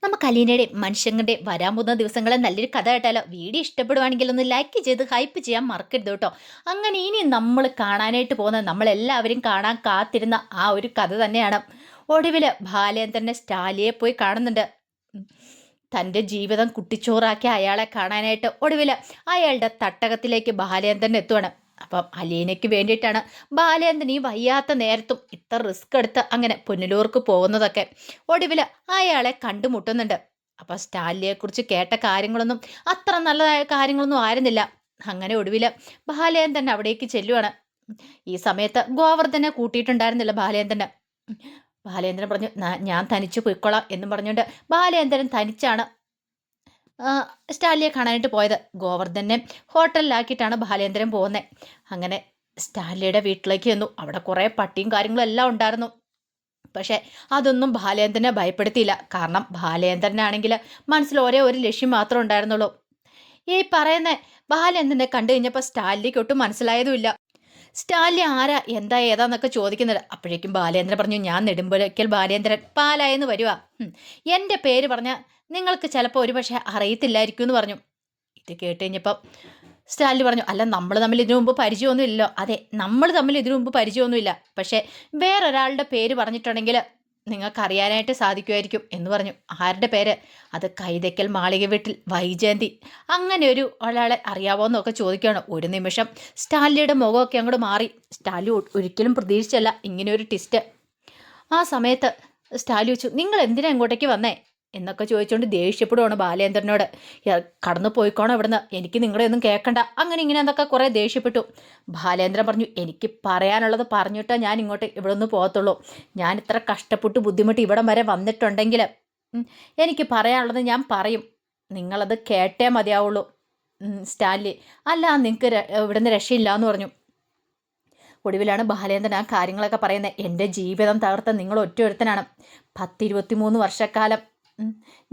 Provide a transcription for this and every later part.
നമുക്ക് അലീനയുടെയും മനുഷ്യങ്ങളുടെയും വരാൻ പോകുന്ന ദിവസങ്ങളെ നല്ലൊരു കഥ കേട്ടാലോ? വീഡിയോ ഇഷ്ടപ്പെടുവാണെങ്കിൽ ഒന്ന് ലൈക്ക് ചെയ്ത് ഹൈപ്പ് ചെയ്യാൻ മറക്കരുത് കേട്ടോ. അങ്ങനെ ഇനി നമ്മൾ കാണാനായിട്ട് പോകുന്ന നമ്മളെല്ലാവരും കാണാൻ കാത്തിരുന്ന ആ ഒരു കഥ തന്നെയാണ്. ഒടുവിൽ ബാലേന്ദ്രനെ സ്റ്റാലിയെ പോയി കാണുന്നുണ്ട്. തൻ്റെ ജീവിതം കുട്ടിച്ചോറാക്കിയ അയാളെ കാണാനായിട്ട് ഒടുവിൽ അയാളുടെ തട്ടകത്തിലേക്ക് ബാലേന്ദ്രൻ എത്തുവാണ്. അപ്പം അലീനയ്ക്ക് വേണ്ടിയിട്ടാണ് ബാലേന്ദ്രൻ ഈ വയ്യാത്ത നേരത്തും ഇത്ര റിസ്ക് എടുത്ത് അങ്ങനെ പുനലൂർക്ക് പോകുന്നതൊക്കെ. ഒടുവിൽ അയാളെ കണ്ടുമുട്ടുന്നുണ്ട്. അപ്പം സ്റ്റാലിനെക്കുറിച്ച് കേട്ട കാര്യങ്ങളൊന്നും അത്ര നല്ലതായ കാര്യങ്ങളൊന്നും ആയിരുന്നില്ല. അങ്ങനെ ഒടുവിൽ ബാലേന്ദ്രൻ അവിടേക്ക് ചെല്ലുവാണ്. ഈ സമയത്ത് ഗോവർദ്ധനെ കൂട്ടിയിട്ടുണ്ടായിരുന്നില്ല ബാലേന്ദ്രന്. ബാലേന്ദ്രൻ പറഞ്ഞു, ഞാൻ തനിച്ചു പോയിക്കൊള്ളാം എന്നും പറഞ്ഞുകൊണ്ട് ബാലേന്ദ്രൻ തനിച്ചാണ് സ്റ്റാലിയെ കാണാനായിട്ട് പോയത്. ഗോവർദ്ധനെ ഹോട്ടലിലാക്കിയിട്ടാണ് ബാലേന്ദ്രൻ പോകുന്നത്. അങ്ങനെ സ്റ്റാലിയുടെ വീട്ടിലേക്ക് ചെന്നു. അവിടെ കുറേ പട്ടിയും കാര്യങ്ങളും എല്ലാം ഉണ്ടായിരുന്നു. പക്ഷേ അതൊന്നും ബാലേന്ദ്രനെ ഭയപ്പെടുത്തിയില്ല. കാരണം ബാലേന്ദ്രനാണെങ്കിൽ മനസ്സിൽ ഒരേ ഒരു ലക്ഷ്യം മാത്രമേ ഉണ്ടായിരുന്നുള്ളൂ. ഈ പറയുന്ന ബാലേന്ദ്രനെ കണ്ടു കഴിഞ്ഞപ്പോൾ സ്റ്റാലിക്ക് ഒട്ടും മനസ്സിലായതുമില്ല. സ്റ്റാലിൻ ആരാ എന്താ ഏതാന്നൊക്കെ ചോദിക്കുന്നത്. അപ്പോഴേക്കും ബാലേന്ദ്രൻ പറഞ്ഞു, ഞാൻ നെടുമ്പുഴയ്ക്കൽ ബാലേന്ദ്രൻ, പാലായെന്ന് വരുവാ. എൻ്റെ പേര് പറഞ്ഞാൽ നിങ്ങൾക്ക് ചിലപ്പോൾ ഒരു പക്ഷേ അറിയത്തില്ലായിരിക്കും എന്ന് പറഞ്ഞു. ഇത് കേട്ട് കഴിഞ്ഞപ്പം സ്റ്റാലിൻ പറഞ്ഞു, അല്ല നമ്മൾ തമ്മിൽ ഇതിനു മുമ്പ് പരിചയമൊന്നും ഇല്ലല്ലോ. അതെ, നമ്മൾ തമ്മിൽ ഇതിനു മുമ്പ് പരിചയമൊന്നുമില്ല. പക്ഷേ വേറൊരാളുടെ പേര് പറഞ്ഞിട്ടുണ്ടെങ്കിൽ നിങ്ങൾക്ക് അറിയാനായിട്ട് സാധിക്കുമായിരിക്കും എന്ന് പറഞ്ഞു. ആരുടെ പേര്? അത് കൈതയ്ക്കൽ മാളിക വീട്ടിൽ വൈജയന്തി. അങ്ങനെ ഒരു ഒരാളെ അറിയാവോ എന്നൊക്കെ ചോദിക്കുകയാണ്. ഒരു നിമിഷം സ്റ്റാലിയുടെ മുഖമൊക്കെ അങ്ങോട്ട് മാറി. സ്റ്റാലി ഒരിക്കലും പ്രതീക്ഷിച്ചല്ല ഇങ്ങനെ ഒരു ട്വിസ്റ്റ്. ആ സമയത്ത് സ്റ്റാലി വെച്ചു, നിങ്ങൾ എന്തിനാ ഇങ്ങോട്ടേക്ക് വന്നേ എന്നൊക്കെ ചോദിച്ചുകൊണ്ട് ദേഷ്യപ്പെടുവാണ് ബാലേന്ദ്രനോട്. കടന്നു പോയിക്കോണം ഇവിടുന്ന്, എനിക്ക് നിങ്ങളെ ഒന്നും കേൾക്കണ്ട, അങ്ങനെ ഇങ്ങനെ എന്തൊക്കെ കുറേ ദേഷ്യപ്പെട്ടു. ബാലേന്ദ്രൻ പറഞ്ഞു, എനിക്ക് പറയാനുള്ളത് പറഞ്ഞിട്ടാ ഞാൻ ഇങ്ങോട്ട് ഇവിടെ നിന്ന് പോകത്തുള്ളൂ. ഞാൻ ഇത്ര കഷ്ടപ്പെട്ട് ബുദ്ധിമുട്ട് ഇവിടം വരെ വന്നിട്ടുണ്ടെങ്കിൽ എനിക്ക് പറയാനുള്ളത് ഞാൻ പറയും, നിങ്ങളത് കേട്ടേ മതിയാവുള്ളൂ. സ്റ്റാൻലി, അല്ല നിങ്ങൾക്ക് ഇവിടുന്ന് രക്ഷയില്ല എന്ന് പറഞ്ഞു. ഒടുവിലാണ് ബാലേന്ദ്രൻ ആ കാര്യങ്ങളൊക്കെ പറയുന്നത്. എൻ്റെ ജീവിതം തകർത്ത നിങ്ങൾ ഒറ്റയൊരുത്തനാണ്. 10-23 വർഷക്കാലം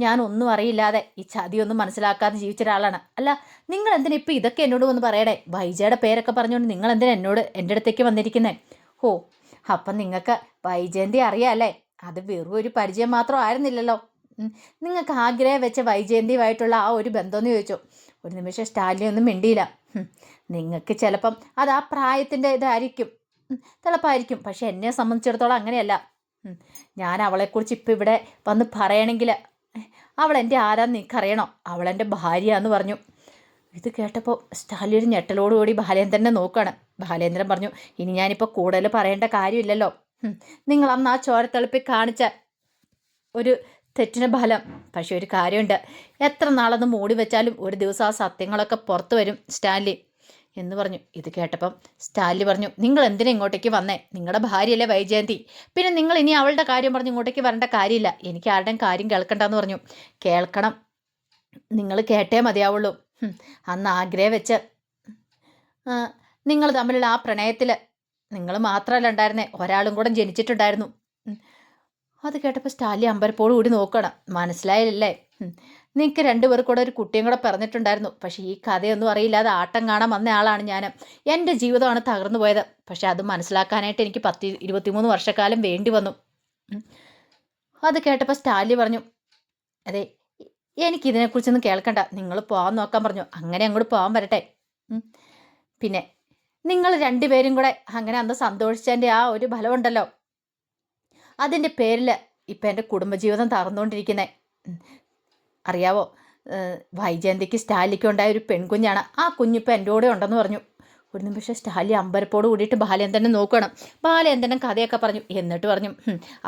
ഞാൻ ഒന്നും അറിയില്ലാതെ ഈ ചതിയൊന്നും മനസ്സിലാക്കാതെ ജീവിച്ച ഒരാളാണ്. അല്ല, നിങ്ങൾ എന്തിനാ ഇപ്പം ഇതൊക്കെ എന്നോട് വന്ന് പറയണേ? വൈജയുടെ പേരൊക്കെ പറഞ്ഞുകൊണ്ട് നിങ്ങൾ എന്തിനാ എൻ്റെ അടുത്തേക്ക് വന്നിരിക്കുന്നത്? ഓ, അപ്പം നിങ്ങൾക്ക് വൈജയന്തി അറിയാമല്ലേ? അത് വെറും ഒരു പരിചയം മാത്രം ആയിരുന്നില്ലല്ലോ. നിങ്ങൾക്ക് ആഗ്രഹം വെച്ച വൈജയന്തിയുമായിട്ടുള്ള ആ ഒരു ബന്ധമെന്ന് ചോദിച്ചു. ഒരു നിമിഷം സ്റ്റാലിനെ ഒന്നും മിണ്ടിയില്ല. നിങ്ങൾക്ക് ചിലപ്പം അത് ആ പ്രായത്തിൻ്റെ ഇതായിരിക്കും, തിളപ്പായിരിക്കും. പക്ഷെ എന്നെ സംബന്ധിച്ചിടത്തോളം അങ്ങനെയല്ല. ഞാൻ അവളെക്കുറിച്ച് ഇപ്പം ഇവിടെ വന്ന് പറയണമെങ്കിൽ അവൾ എൻ്റെ ആരാന്ന് നിനക്കറിയണോ? അവളെൻ്റെ ഭാര്യയാന്ന് പറഞ്ഞു. ഇത് കേട്ടപ്പോൾ സ്റ്റാലിൻ ഒരു ഞെട്ടലോടുകൂടി ബാലേന്ദ്രനെ നോക്കുകയാണ്. ബാലേന്ദ്രൻ പറഞ്ഞു, ഇനി ഞാനിപ്പോൾ കൂടുതൽ പറയേണ്ട കാര്യമില്ലല്ലോ. നിങ്ങൾ അന്ന് ആ ചോരത്തിളപ്പിൽ കാണിച്ച ഒരു തെറ്റിന് ഫലം. പക്ഷെ ഒരു കാര്യമുണ്ട്, എത്ര നാളൊന്ന് മൂടി വെച്ചാലും ഒരു ദിവസം ആ സത്യങ്ങളൊക്കെ പുറത്തു വരും സ്റ്റാൻലി എന്ന് പറഞ്ഞു. ഇത് കേട്ടപ്പം സ്റ്റാൻലി പറഞ്ഞു, നിങ്ങൾ എന്തിനാ ഇങ്ങോട്ടേക്ക് വന്നേ? നിങ്ങളുടെ ഭാര്യയല്ലേ വൈജയന്തി, പിന്നെ നിങ്ങൾ ഇനി അവളുടെ കാര്യം പറഞ്ഞ് ഇങ്ങോട്ടേക്ക് വരേണ്ട കാര്യമില്ല. എനിക്ക് ആരുടെയും കാര്യം കേൾക്കണ്ടെന്ന് പറഞ്ഞു. കേൾക്കണം, നിങ്ങൾ കേട്ടേ മതിയാവുള്ളൂ. അന്ന് ആഗ്രഹം വെച്ച് നിങ്ങൾ തമ്മിലുള്ള ആ പ്രണയത്തിൽ നിങ്ങൾ മാത്രമല്ല ഉണ്ടായിരുന്നേ, ഒരാളും കൂടെ ജനിച്ചിട്ടുണ്ടായിരുന്നു. അത് കേട്ടപ്പോൾ സ്റ്റാലി അമ്പരപ്പോട് കൂടി നോക്കണം. മനസ്സിലായില്ലേ? നിങ്ങൾക്ക് രണ്ടുപേർക്ക് കൂടെ ഒരു കുട്ടിയും കൂടെ പറഞ്ഞിട്ടുണ്ടായിരുന്നു. പക്ഷേ ഈ കഥയൊന്നും അറിയില്ലാതെ ആട്ടം കാണാൻ വന്ന ആളാണ് ഞാൻ. എൻ്റെ ജീവിതമാണ് തകർന്നു പോയത്. പക്ഷെ അത് മനസ്സിലാക്കാനായിട്ട് എനിക്ക് 23 വർഷക്കാലം വേണ്ടി വന്നു. അത് കേട്ടപ്പോൾ സ്റ്റാലി പറഞ്ഞു, അതെ, എനിക്കിതിനെക്കുറിച്ചൊന്നും കേൾക്കണ്ട, നിങ്ങൾ പോകാൻ നോക്കാൻ പറഞ്ഞു. അങ്ങനെ അങ്ങോട്ട് പോകാൻ വരട്ടെ. പിന്നെ നിങ്ങൾ രണ്ടുപേരും കൂടെ അങ്ങനെ അന്ന് സന്തോഷിച്ചതിൻ്റെ ആ ഒരു ഫലമുണ്ടല്ലോ, അതിൻ്റെ പേരിൽ ഇപ്പം എൻ്റെ കുടുംബജീവിതം തകർന്നുകൊണ്ടിരിക്കുന്നത്. അറിയാവോ, വൈജയന്തിക്ക് സ്റ്റാലിക്ക് ഉണ്ടായ ഒരു പെൺകുഞ്ഞാണ്. ആ കുഞ്ഞിപ്പോൾ എൻ്റെ കൂടെ ഉണ്ടെന്ന് പറഞ്ഞു. ഒരു നിമിഷം സ്റ്റാലി അമ്പരപ്പോട് കൂടിയിട്ട് ബാലേന്ദ്രനെ നോക്കണം. ബാലേന്ദ്രൻ കഥയൊക്കെ പറഞ്ഞു. എന്നിട്ട് പറഞ്ഞു,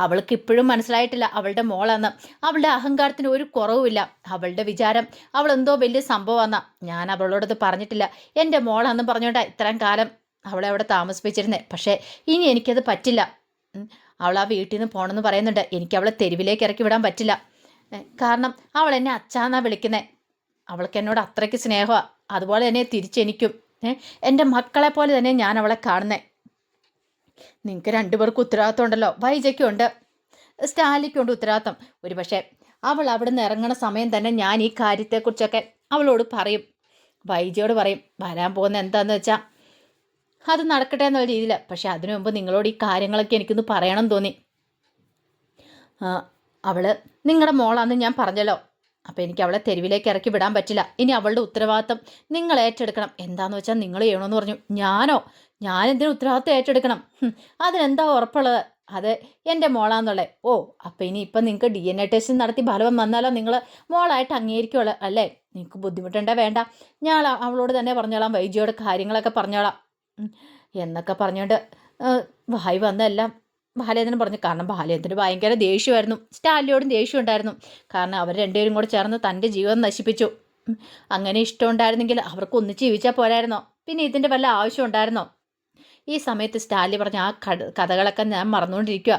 അവൾക്ക് ഇപ്പോഴും മനസ്സിലായിട്ടില്ല അവളുടെ മോളാന്ന്. അവളുടെ അഹങ്കാരത്തിന് ഒരു കുറവുമില്ല. അവളുടെ വിചാരം അവളെന്തോ വലിയ സംഭവമാണെന്നാ. ഞാൻ അവളോടത് പറഞ്ഞിട്ടില്ല. എൻ്റെ മോളാന്ന് പറഞ്ഞുകൊണ്ടാ ഇത്രയും കാലം അവളെ അവിടെ താമസിപ്പിച്ചിരുന്നേ. പക്ഷേ ഇനി എനിക്കത് പറ്റില്ല. അവൾ ആ വീട്ടിൽ നിന്ന് പോകണമെന്ന് പറയുന്നുണ്ട്. എനിക്ക് അവളെ തെരുവിലേക്ക് ഇറക്കി വിടാൻ പറ്റില്ല. കാരണം അവൾ എന്നെ അച്ഛാന്നാ വിളിക്കുന്നത്. അവൾക്ക് എന്നോട് അത്രയ്ക്ക് സ്നേഹമാണ്. അതുപോലെ തന്നെ തിരിച്ചെനിക്കും എൻ്റെ മക്കളെ പോലെ തന്നെ ഞാൻ അവളെ കാണുന്നത്. നിങ്ങൾക്ക് രണ്ടുപേർക്കും ഉത്തരവാദിത്വം ഉണ്ടല്ലോ. വൈജയ്ക്കുണ്ട്, സ്റ്റാലിക്കുണ്ട് ഉത്തരവാദിത്വം. ഒരു പക്ഷേ അവൾ അവിടെ നിന്ന് ഇറങ്ങണ സമയം തന്നെ ഞാൻ ഈ കാര്യത്തെക്കുറിച്ചൊക്കെ അവളോട് പറയും, വൈജയോട് പറയും. വരാൻ പോകുന്ന എന്താണെന്ന് വെച്ചാൽ അത് നടക്കട്ടെ എന്നുള്ള രീതിയിൽ. പക്ഷെ അതിനു മുമ്പ് നിങ്ങളോട് ഈ കാര്യങ്ങളൊക്കെ എനിക്കൊന്ന് പറയണം തോന്നി. അവൾ നിങ്ങളുടെ മോളാന്ന് ഞാൻ പറഞ്ഞല്ലോ. അപ്പോൾ എനിക്ക് അവളെ തെരുവിലേക്ക് ഇറക്കി വിടാൻ പറ്റില്ല. ഇനി അവളുടെ ഉത്തരവാദിത്തം നിങ്ങൾ ഏറ്റെടുക്കണം. എന്താന്ന് വെച്ചാൽ നിങ്ങൾ ചെയ്യണമെന്ന് പറഞ്ഞു. ഞാനെന്തിനു ഉത്തരവാദിത്തം ഏറ്റെടുക്കണം? അതിനെന്താ ഉറപ്പുള്ളത്? അത് എൻ്റെ മോളാന്നുള്ളേ. ഓ, അപ്പം ഇപ്പം നിങ്ങൾക്ക് DNA ടെസ്റ്റ് നടത്തി ഫലം വന്നാലോ നിങ്ങൾ മോളായിട്ട് അംഗീകരിക്കുള്ളൂ അല്ലേ? നിങ്ങൾക്ക് ബുദ്ധിമുട്ടുണ്ടേ വേണ്ട, ഞാൻ അവളോട് തന്നെ പറഞ്ഞോളാം, വൈജിയോട് കാര്യങ്ങളൊക്കെ പറഞ്ഞോളാം എന്നൊക്കെ പറഞ്ഞുകൊണ്ട് വായി വന്നെല്ലാം ബാലേന്ദ്രൻ പറഞ്ഞു. കാരണം ബാലേന്ദ്രന് ഭയങ്കര ദേഷ്യമായിരുന്നു. സ്റ്റാലിയോടും ദേഷ്യം ഉണ്ടായിരുന്നു. കാരണം അവർ രണ്ടുപേരും കൂടെ ചേർന്ന് തൻ്റെ ജീവിതം നശിപ്പിച്ചു. അങ്ങനെ ഇഷ്ടമുണ്ടായിരുന്നെങ്കിൽ അവർക്ക് ഒന്നിച്ച് ജീവിച്ചാൽ പോരായിരുന്നോ? പിന്നെ ഇതിൻ്റെ വല്ല ആവശ്യം ഉണ്ടായിരുന്നോ? ഈ സമയത്ത് സ്റ്റാലി പറഞ്ഞ ആ കഥകളൊക്കെ ഞാൻ മറന്നുകൊണ്ടിരിക്കുക.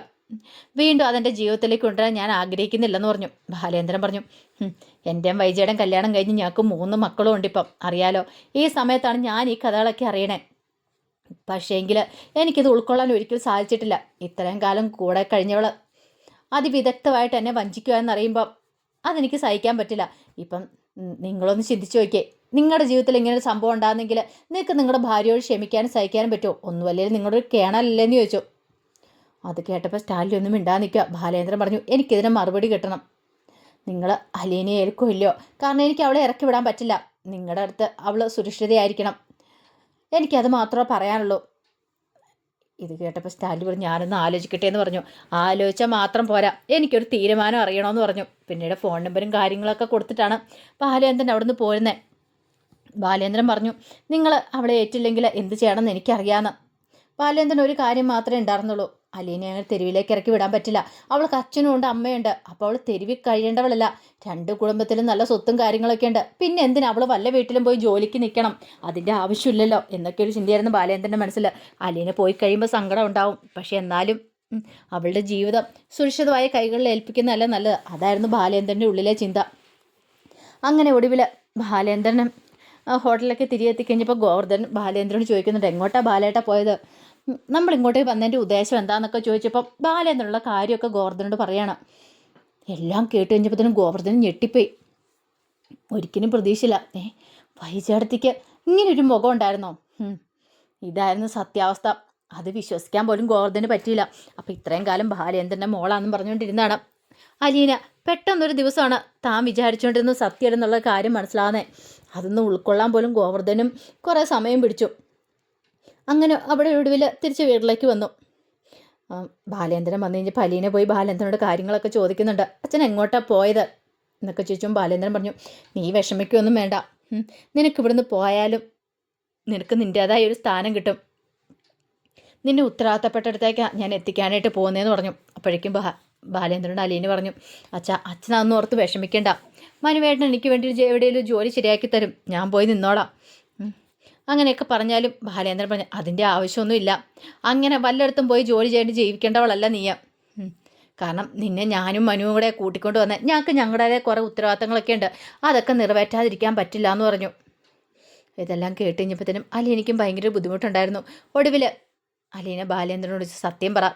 വീണ്ടും അതെൻ്റെ ജീവിതത്തിലേക്ക് കൊണ്ടുവരാൻ ഞാൻ ആഗ്രഹിക്കുന്നില്ലെന്ന് പറഞ്ഞു. ബാലേന്ദ്രൻ പറഞ്ഞു, എൻ്റെയും വൈജയുടെ കല്യാണം കഴിഞ്ഞ് ഞങ്ങൾക്ക് 3 മക്കളും ഉണ്ട് ഇപ്പം, അറിയാലോ. ഈ സമയത്താണ് ഞാൻ ഈ കഥകളൊക്കെ അറിയണേ. പക്ഷേങ്കിൽ എനിക്കിത് ഉൾക്കൊള്ളാൻ ഒരിക്കലും സാധിച്ചിട്ടില്ല. ഇത്രയും കാലം കൂടെ കഴിഞ്ഞവൾ അതിവിദഗ്ധമായിട്ട് എന്നെ വഞ്ചിക്കുക എന്നറിയുമ്പം അതെനിക്ക് സഹിക്കാൻ പറ്റില്ല. ഇപ്പം നിങ്ങളൊന്ന് ചിന്തിച്ചു നോക്കിയേ, നിങ്ങളുടെ ജീവിതത്തിൽ ഇങ്ങനെ ഒരു സംഭവം ഉണ്ടാകുന്നെങ്കിൽ നിങ്ങൾക്ക് നിങ്ങളുടെ ഭാര്യയോട് ക്ഷമിക്കാനും സഹിക്കാനും പറ്റുമോ? ഒന്നുമല്ലെങ്കിൽ നിങ്ങളുടെ ഒരു കേണലല്ലേന്ന് ചോദിച്ചു. അത് കേട്ടപ്പോൾ സ്റ്റാലിൻ ഒന്നും മിണ്ടാതെ നിൽക്കുക. ബാലേന്ദ്രൻ പറഞ്ഞു, എനിക്കിതിന് മറുപടി കിട്ടണം. നിങ്ങൾ അലീനെ ഏൽക്കോ ഇല്ലയോ? കാരണം എനിക്ക് അവളെ ഇറക്കി വിടാൻ പറ്റില്ല. നിങ്ങളുടെ അടുത്ത് അവൾ സുരക്ഷിതയായിരിക്കണം. എനിക്കത് മാത്രമേ പറയാനുള്ളൂ. ഇത് കേട്ടപ്പോൾ സ്റ്റാലിൻ പറഞ്ഞു, ഞാനൊന്ന് ആലോചിക്കട്ടെ എന്ന് പറഞ്ഞു. ആലോചിച്ചാൽ മാത്രം പോരാ, എനിക്കൊരു തീരുമാനം അറിയണമെന്ന് പറഞ്ഞു. പിന്നീട് ഫോൺ നമ്പറും കാര്യങ്ങളൊക്കെ കൊടുത്തിട്ടാണ് ബാലേന്ദ്രൻ അവിടെ നിന്ന് പോരുന്നത്. ബാലേന്ദ്രൻ പറഞ്ഞു, നിങ്ങൾ അവളെ ഏറ്റില്ലെങ്കിൽ എന്ത് ചെയ്യണമെന്ന് എനിക്കറിയാമെന്ന്. ബാലേന്ദ്രൻ ഒരു കാര്യം മാത്രമേ ഉണ്ടായിരുന്നുള്ളൂ, അലീനെ അങ്ങനെ തെരുവിലേക്ക് ഇറക്കി വിടാൻ പറ്റില്ല. അവൾക്ക് അച്ഛനും ഉണ്ട്, അമ്മയുണ്ട്. അപ്പോൾ അവൾ തെരുവിൽ കഴിയേണ്ടവളല്ല. 2 കുടുംബത്തിലും നല്ല സ്വത്തും കാര്യങ്ങളൊക്കെ ഉണ്ട്. പിന്നെ എന്തിനാ അവൾ വല്ല വീട്ടിലും പോയി ജോലിക്ക് നിൽക്കണം? അതിൻ്റെ ആവശ്യമില്ലല്ലോ എന്നൊക്കെ ഒരു ചിന്തയായിരുന്നു ബാലേന്ദ്രൻ്റെ മനസ്സിൽ. അലീനെ പോയി കഴിയുമ്പോൾ സങ്കടം ഉണ്ടാവും. പക്ഷെ എന്നാലും അവളുടെ ജീവിതം സുരക്ഷിതമായ കൈകളിൽ ഏൽപ്പിക്കുന്നതല്ല നല്ലത്. അതായിരുന്നു ബാലേന്ദ്രൻ്റെ ഉള്ളിലെ ചിന്ത. അങ്ങനെ ഒടുവിൽ ബാലേന്ദ്രനും ഹോട്ടലിലേക്ക് തിരികെ എത്തിക്കഴിഞ്ഞപ്പോൾ ഗോവർദ്ധൻ ബാലേന്ദ്രനോട് ചോദിക്കുന്നുണ്ട്, എങ്ങോട്ടാണ് ബാലേട്ട പോയത്? നമ്മൾ ഇങ്ങോട്ടേക്ക് വന്നതിൻ്റെ ഉദ്ദേശം എന്താണെന്നൊക്കെ ചോദിച്ചപ്പം ബാലേന്ദ്രനുള്ള കാര്യമൊക്കെ ഗോവർദ്ധനോട് പറയാണ്. എല്ലാം കേട്ട് കഴിഞ്ഞപ്പോഴത്തേനും ഗോവർദ്ധനും ഞെട്ടിപ്പോയി. ഒരിക്കലും പ്രതീക്ഷയില്ല. വൈജയടത്തേക്ക് ഇങ്ങനൊരു മുഖം ഉണ്ടായിരുന്നോ? ഇതായിരുന്നു സത്യാവസ്ഥ. അത് വിശ്വസിക്കാൻ പോലും ഗോവർദ്ധന് പറ്റിയില്ല. അപ്പം ഇത്രയും കാലം ബാലേന്ദ്രൻ്റെ മോളാണെന്നും പറഞ്ഞുകൊണ്ടിരുന്നതാണ് അലീന. പെട്ടെന്നൊരു ദിവസമാണ് താൻ വിചാരിച്ചുകൊണ്ടിരുന്ന സത്യം എന്നുള്ള കാര്യം മനസ്സിലാകുന്നത്. അതൊന്നും ഉൾക്കൊള്ളാൻ പോലും ഗോവർദ്ധനും കുറേ സമയം പിടിച്ചു. അങ്ങനെ അവിടെ ഒടുവിൽ തിരിച്ച് വീട്ടിലേക്ക് വന്നു. ബാലേന്ദ്രൻ വന്നു കഴിഞ്ഞപ്പോൾ അലീന പോയി ബാലേന്ദ്രനോട് കാര്യങ്ങളൊക്കെ ചോദിക്കുന്നുണ്ട്. അച്ഛൻ എങ്ങോട്ടാണ് പോയത് എന്നൊക്കെ ചോദിച്ചും ബാലേന്ദ്രൻ പറഞ്ഞു, നീ വിഷമിക്കൊന്നും വേണ്ട. നിനക്കിവിടുന്ന് പോയാലും നിനക്ക് നിൻ്റേതായ ഒരു സ്ഥാനം കിട്ടും. നിന്നെ ഉത്തരവാദിത്തപ്പെട്ടടുത്തേക്കാണ് ഞാൻ എത്തിക്കാനായിട്ട് പോകുന്നതെന്ന് പറഞ്ഞു. അപ്പോഴേക്കും ബാലേന്ദ്രനോട് അലീന പറഞ്ഞു, അച്ഛനതൊന്നും ഓർത്ത് വിഷമിക്കേണ്ട. മനുവേട്ടൻ എനിക്ക് വേണ്ടി എവിടെയെങ്കിലും ജോലി ശരിയാക്കി തരും, ഞാൻ പോയി നിന്നോളാം. അങ്ങനെയൊക്കെ പറഞ്ഞാലും ബാലേന്ദ്രൻ പറഞ്ഞു, അതിൻ്റെ ആവശ്യമൊന്നുമില്ല. അങ്ങനെ വല്ലയിടത്തും പോയി ജോലി ചെയ്യേണ്ടി ജീവിക്കേണ്ടവളല്ല നീയ. കാരണം നിന്നെ ഞാനും മനുവും കൂടെ കൂട്ടിക്കൊണ്ട് വന്നേ. ഞങ്ങൾക്ക് ഞങ്ങളുടേതായ കുറേ ഉത്തരവാദിത്തങ്ങളൊക്കെ ഉണ്ട്, അതൊക്കെ നിറവേറ്റാതിരിക്കാൻ പറ്റില്ല എന്ന് പറഞ്ഞു. ഇതെല്ലാം കേട്ട് കഴിഞ്ഞപ്പോഴത്തേനും അലീനയ്ക്കും ഭയങ്കര ബുദ്ധിമുട്ടുണ്ടായിരുന്നു. ഒടുവിൽ അലീന ബാലേന്ദ്രനോട് സത്യം പറ,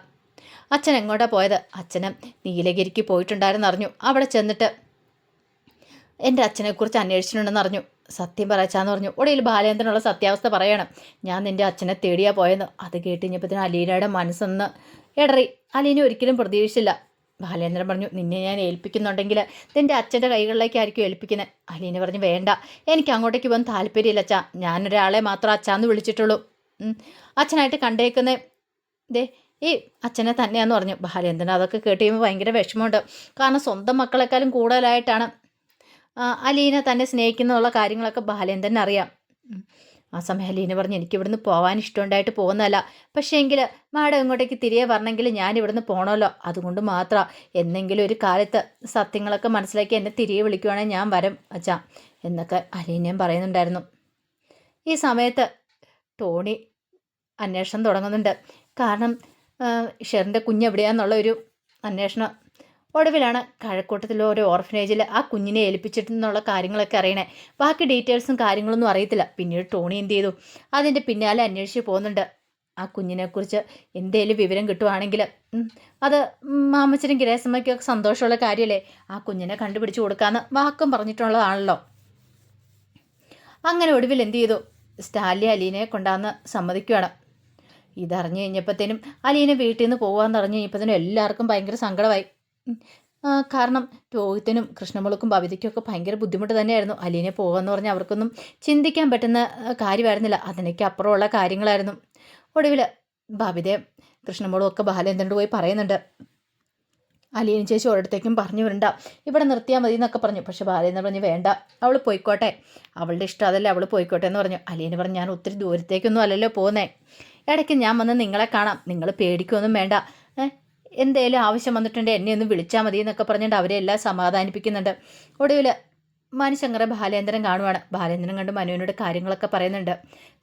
അച്ഛൻ എങ്ങോട്ടാണ് പോയത്? അച്ഛന് നീലഗിരിക്ക് പോയിട്ടുണ്ടായിരുന്നു അറിഞ്ഞു. അവിടെ ചെന്നിട്ട് എൻ്റെ അച്ഛനെക്കുറിച്ച് അന്വേഷിച്ചിട്ടുണ്ടെന്ന് അറിഞ്ഞു. സത്യം പറയച്ചാന്ന് പറഞ്ഞു. ഒടുവിൽ ബാലേന്ദ്രനുള്ള സത്യാവസ്ഥ പറയണം. ഞാൻ നിൻ്റെ അച്ഛനെ തേടിയാ പോയെന്ന്. അത് കേട്ട് കഴിഞ്ഞപ്പോഴത്തേനും അലീനയുടെ മനസ്സൊന്ന് ഇടറി. അലീന ഒരിക്കലും പ്രതീക്ഷിച്ചില്ല. ബാലേന്ദ്രൻ പറഞ്ഞു, നിന്നെ ഞാൻ ഏൽപ്പിക്കുന്നുണ്ടെങ്കിൽ നിൻ്റെ അച്ഛൻ്റെ കൈകളിലേക്കായിരിക്കും ഏൽപ്പിക്കുന്നത്. അലീന പറഞ്ഞു, വേണ്ട, എനിക്ക് അങ്ങോട്ടേക്ക് പോകാൻ താല്പര്യമില്ല അച്ഛാ. ഞാനൊരാളെ മാത്രം അച്ഛാന്ന് വിളിച്ചിട്ടുള്ളൂ. അച്ഛനായിട്ട് കണ്ടേക്കുന്നേ ഈ അച്ഛനെ തന്നെയാന്ന് പറഞ്ഞു. ബാലേന്ദ്രൻ അതൊക്കെ കേട്ട് കഴിയുമ്പോൾ ഭയങ്കര വിഷമമുണ്ട്. കാരണം സ്വന്തം മക്കളെക്കാളും കൂടുതലായിട്ടാണ് അലീന തന്നെ സ്നേഹിക്കുന്നുള്ള കാര്യങ്ങളൊക്കെ ബാലേന്ദ്രൻ അറിയാം. ആ സമയം അലീന പറഞ്ഞു, എനിക്ക് ഇവിടുന്ന് പോകാൻ ഇഷ്ടമുണ്ടായിട്ട് പോകുന്നതല്ല. പക്ഷേ എങ്കിൽ മാഡം ഇങ്ങോട്ടേക്ക് തിരികെ വരണമെങ്കിൽ ഞാൻ ഇവിടുന്ന് പോകണമല്ലോ. അതുകൊണ്ട് മാത്രമാണ്. എന്നെങ്കിലും ഒരു കാലത്ത് സത്യങ്ങളൊക്കെ മനസ്സിലാക്കി എന്നെ തിരികെ വിളിക്കുവാണെങ്കിൽ ഞാൻ വരും അച്ഛാ എന്നൊക്കെ അലീനയും പറയുന്നുണ്ടായിരുന്നു. ഈ സമയത്ത് ടോണി അന്വേഷണം തുടങ്ങുന്നുണ്ട്. കാരണം ഷെറിൻ്റെ കുഞ്ഞെവിടെയാന്നുള്ള ഒരു അന്വേഷണം. ഒടുവിലാണ് കഴക്കൂട്ടത്തിലെ ഒരു ഓർഫനേജിൽ ആ കുഞ്ഞിനെ ഏൽപ്പിച്ചിട്ടെന്നുള്ള കാര്യങ്ങളൊക്കെ അറിയണേ. ബാക്കി ഡീറ്റെയിൽസും കാര്യങ്ങളൊന്നും അറിയത്തില്ല. പിന്നീട് ടോണി എന്ത് ചെയ്തു, അതിൻ്റെ പിന്നാലെ അന്വേഷിച്ച് പോകുന്നുണ്ട്. ആ കുഞ്ഞിനെക്കുറിച്ച് എന്തെങ്കിലും വിവരം കിട്ടുവാണെങ്കിൽ അത് മാമച്ചനും ഗിരേസമ്മയ്ക്കൊക്കെ സന്തോഷമുള്ള കാര്യമല്ലേ. ആ കുഞ്ഞിനെ കണ്ടുപിടിച്ച് കൊടുക്കാമെന്ന് വാക്കും പറഞ്ഞിട്ടുള്ളതാണല്ലോ. അങ്ങനെ ഒടുവിൽ എന്ത് ചെയ്തു, സ്റ്റാലി അലീനയെ കൊണ്ടാന്ന് സമ്മതിക്കുകയാണ്. ഇതറിഞ്ഞു കഴിഞ്ഞപ്പോഴത്തേനും അലീന വീട്ടിൽ നിന്ന് പോകാമെന്ന് അറിഞ്ഞു കഴിഞ്ഞപ്പോഴത്തേനും എല്ലാവർക്കും ഭയങ്കര സങ്കടമായി. കാരണം രോഹിത്തിനും കൃഷ്ണമോൾക്കും ബബിതയ്ക്കും ഒക്കെ ഭയങ്കര ബുദ്ധിമുട്ട് തന്നെയായിരുന്നു. അലീനെ പോകുമെന്ന് പറഞ്ഞാൽ അവർക്കൊന്നും ചിന്തിക്കാൻ പറ്റുന്ന കാര്യമായിരുന്നില്ല. അതിനൊക്കെ അപ്പുറമുള്ള കാര്യങ്ങളായിരുന്നു. ഒടുവിൽ ബബിതയും കൃഷ്ണമോളും ഒക്കെ ബാലേന്ദ്രനോട് പോയി പറയുന്നുണ്ട്, അലീന ചേച്ചി ഒരിടത്തേക്കും പറഞ്ഞു വിടണ്ട, ഇവിടെ നിർത്തിയാൽ മതി എന്നൊക്കെ പറഞ്ഞു. പക്ഷെ ബാലേന്ദ്രൻ പറഞ്ഞു വേണ്ട, അവൾ പോയിക്കോട്ടെ, അവളുടെ ഇഷ്ടം അതല്ലേ, അവൾ പോയിക്കോട്ടെ എന്ന് പറഞ്ഞു. അലീന പറഞ്ഞു ഞാൻ ഒത്തിരി ദൂരത്തേക്കൊന്നും അല്ലല്ലോ പോകുന്നേ, ഇടയ്ക്ക് ഞാൻ വന്ന് നിങ്ങളെ കാണാം, നിങ്ങൾ പേടിക്കൊന്നും വേണ്ട, എന്തേലും ആവശ്യം വന്നിട്ടുണ്ടെങ്കിൽ എന്നെ ഒന്ന് വിളിച്ചാൽ മതി എന്നൊക്കെ പറഞ്ഞിട്ട് അവരെ എല്ലാം സമാധാനിപ്പിക്കുന്നുണ്ട്. ഒടുവിൽ മനുശങ്കറെ ബാലേന്ദ്രൻ കാണുവാണ്. ബാലേന്ദ്രൻ കണ്ട് മനുവിനോട് കാര്യങ്ങളൊക്കെ പറയുന്നുണ്ട്.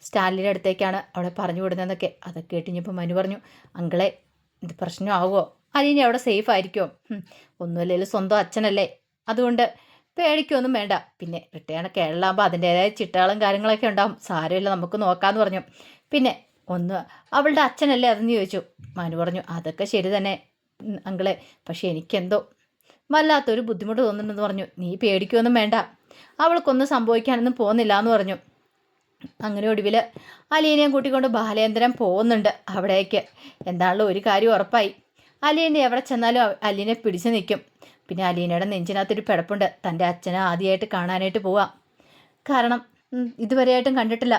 സ്റ്റാലിൻ്റെ അടുത്തേക്കാണ് അവളെ പറഞ്ഞു വിടുന്നതെന്നൊക്കെ. അതൊക്കെ കേട്ടിഞ്ഞപ്പോൾ മനു പറഞ്ഞു, അങ്കിളെ ഇത് പ്രശ്നമാവുമോ, അലീന അവിടെ സേഫ് ആയിരിക്കുമോ? ഒന്നുമല്ലേലും സ്വന്തം അച്ഛനല്ലേ, അതുകൊണ്ട് പേടിക്കൊന്നും വേണ്ട. പിന്നെ റിട്ടേൺ കേരളമാകുമ്പോൾ അതിൻ്റേതായ ചിട്ടകളും കാര്യങ്ങളൊക്കെ ഉണ്ടാവും, സാരമില്ല നമുക്ക് നോക്കാമെന്ന് പറഞ്ഞു. പിന്നെ ഒന്ന് അവളുടെ അച്ഛനല്ലേ അതെന്ന് ചോദിച്ചു. മനു പറഞ്ഞു അതൊക്കെ ശരി തന്നെ അങ്കിളെ, പക്ഷെ എനിക്കെന്തോ വല്ലാത്തൊരു ബുദ്ധിമുട്ട് തോന്നുന്നുണ്ടെന്ന് പറഞ്ഞു. നീ പേടിക്കൊന്നും വേണ്ട, അവൾക്കൊന്നും സംഭവിക്കാനൊന്നും പോകുന്നില്ല എന്ന് പറഞ്ഞു. അങ്ങനെ ഒടുവിൽ അലീനയും കൂട്ടിക്കൊണ്ട് ബാലേന്ദ്രൻ പോകുന്നുണ്ട് അവിടേക്ക്. എന്താണല്ലോ ഒരു കാര്യം ഉറപ്പായി, അലീന എവിടെ ചെന്നാലും അലീനെ പിടിച്ചു നിൽക്കും. പിന്നെ അലീനയുടെ നെഞ്ചിനകത്തൊരു പിടപ്പുണ്ട്, തൻ്റെ അച്ഛനെ ആദ്യമായിട്ട് കാണാനായിട്ട് പോവാം. കാരണം ഇതുവരെയായിട്ടും കണ്ടിട്ടില്ല,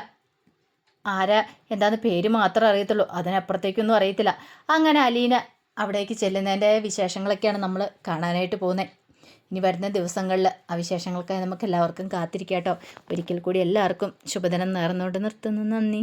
ആരാ എന്താന്ന് പേര് മാത്രമേ അറിയത്തുള്ളൂ, അതിനപ്പുറത്തേക്കൊന്നും അറിയത്തില്ല. അങ്ങനെ അലീന അവിടേക്ക് ചെല്ലുന്നതിൻ്റെ വിശേഷങ്ങളൊക്കെയാണ് നമ്മൾ കാണാനായിട്ട് പോകുന്നത്. ഇനി വരുന്ന ദിവസങ്ങളിൽ ആ വിശേഷങ്ങൾക്കായി നമുക്ക് എല്ലാവർക്കും കാത്തിരിക്കാം കേട്ടോ. ഒരിക്കൽ കൂടി എല്ലാവർക്കും ശുഭദിനം നേർന്നുകൊണ്ട് നിർത്തുന്നു. നന്ദി.